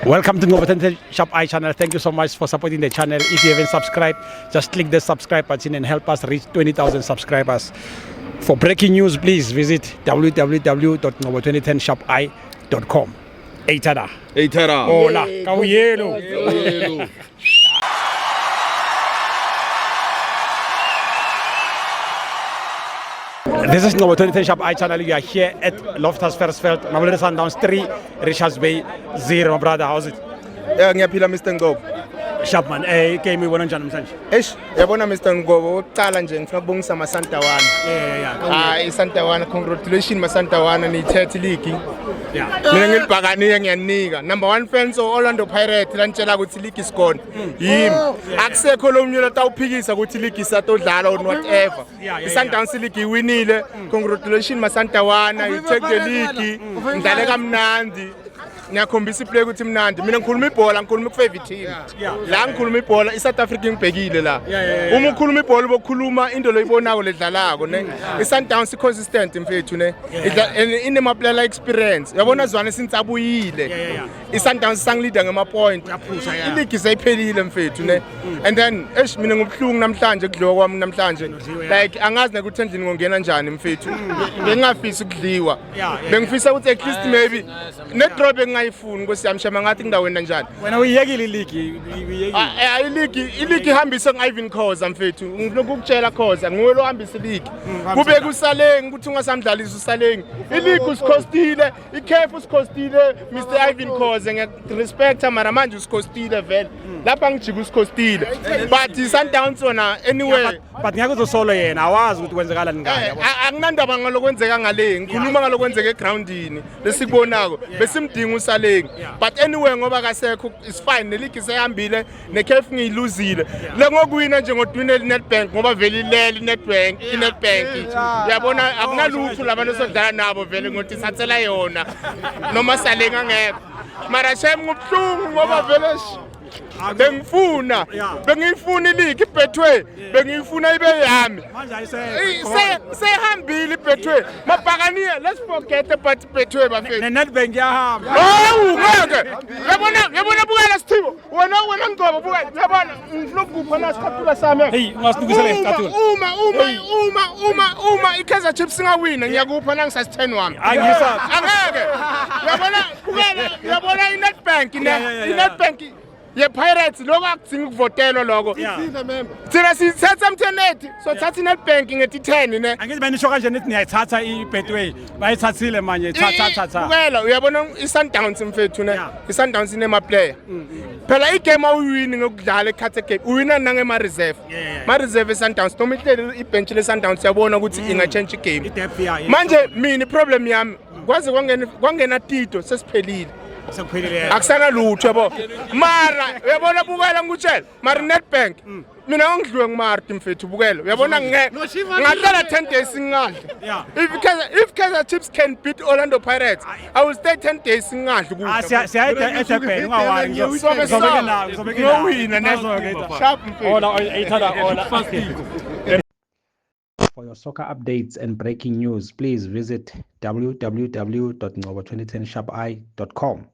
Welcome to Ngobatente Shop I channel. Thank you so much for supporting the channel. If you haven't subscribed, just click the subscribe button and help us reach 20,000 subscribers. For breaking news, please visit www.ngobatente10shopi.com. Eitada. Hola. Caballero. This is Ngobatente Shop I channel. You are here at Loftus Versfeld, Mamelodi Sundowns 3, Richards Bay 0. My brother, how's it? Ngiyaphila Mr Ngobo. Shopman, game uyibona njani namhlanje? Yabona Mr Ngobo, uqala nje ngifuna ukubongisa maSantawana. iSantawana, congratulations maSantawana nithethe league. Mina ngilibhakaniye ngiyanika. Number 1 fans of Orlando Pirates lantshela ukuthi league is gone. Yimi. Akusekho lo mnyula tawuphikisa ukuthi league isatodlala or whatever. iSundowns league iwinile. Congratulations maSantawana, you take the league. Ngidlale kamnandi. Ngiyakhombisa iplay ukuthi mnandi mina ngikhuluma ibhola ngikhuluma ku-favorite team la ngikhuluma ibhola iSouth Africa ngibhekile la uma ukhuluma ibhola bokukhuluma into loyibonako ledlalako ne iSundowns consistent mfethu ne inema player experience yabona zwane since abuyile iSundowns sangleader ngama point ileague isayiphelile mfethu ne and then mina ngubhlungu namhlanje kudliwa kwami namhlanje like angazi ukuthi endlini ngongena njani mfethu ngingafisa ukudliwa bengifisa ukuthi at least maybe net drop ngayifuni ngosiyamshema ngathi ngidawena njani wena uyiyekile league ileague ihambise ngiIvan Khoza mfethu ngilokhu ukutshela Khoza nguwe lo hambisa ileague kube kusaleng ukuthi ungasamdlalisa usaleng ileague usikhostile ikhefu usikhostile Mr Ivan Khoza ngirespect mara manje usikhostile vele lapha ngijika usikhostile but iSundowns wona anyway but ngeke uzosolo yena awazi ukuthi kwenzekala ngani akunandaba ngalokwenzeka ngale ngikhuluma ngalokwenzeka egroundini lesikubonako besimdinga usaleng but anyway ngoba kasekho is fine neleague isehambile nekhefu ngiyiluzile le ngokuwina nje ngodwine iNetbank ngoba vele ilele iNetbank yabona akunalutho labantu sodlala nabo vele ngothi sathela yona noma saleng angekho mara shem ngubhlungu ngoba vele bengifuna ileague ibhethwe bengifuna ibe yami sehambile ibhethwe mabhakaniye let's forget about ibhethwe bafethu neNetbank yahamba ngeke yabona bukela Sithibo wena Ngobo bukela yabona ngifuna ukupha nasikhathula sami hey ungasinukisela isikhathula uma iKaizer Chiefs ngawina ngiyakupha nangisasi 10 wami angeke yabona bukela yabona iNetbank iNetbank Pirates lokho akudinga ukuvotelwa lokho thina sithatha emthenethi so thatha iNetbank ngethi 10 ne angithi banisho kanje nithi niyayithatha iBetway bayithathile manje thatha ukela uyabona iSundowns mfethu ne iSundowns inema player phela igame awuwini ngokudlala ekhathe game uwina nangema reserve ma reserve iSundowns noma ibench leSundowns yabona ukuthi ingachange igame manje mina iproblem yami kwaze kwangena Tito sesiphelile akusana lutho yabo mara uyabona bukela ngikutshela mara Netbank mina ngidliwe nguMarti mfethu bukela uyabona ngahlala 10 days ngingadli if Kaizer Chiefs can beat Orlando Pirates I will stay 10 days ngingadli kuhle siyayida eJapan ungawari ngizobeke sharp mfethu hola For your soccer updates and breaking news, please visit www.ngoba2010shopi.com.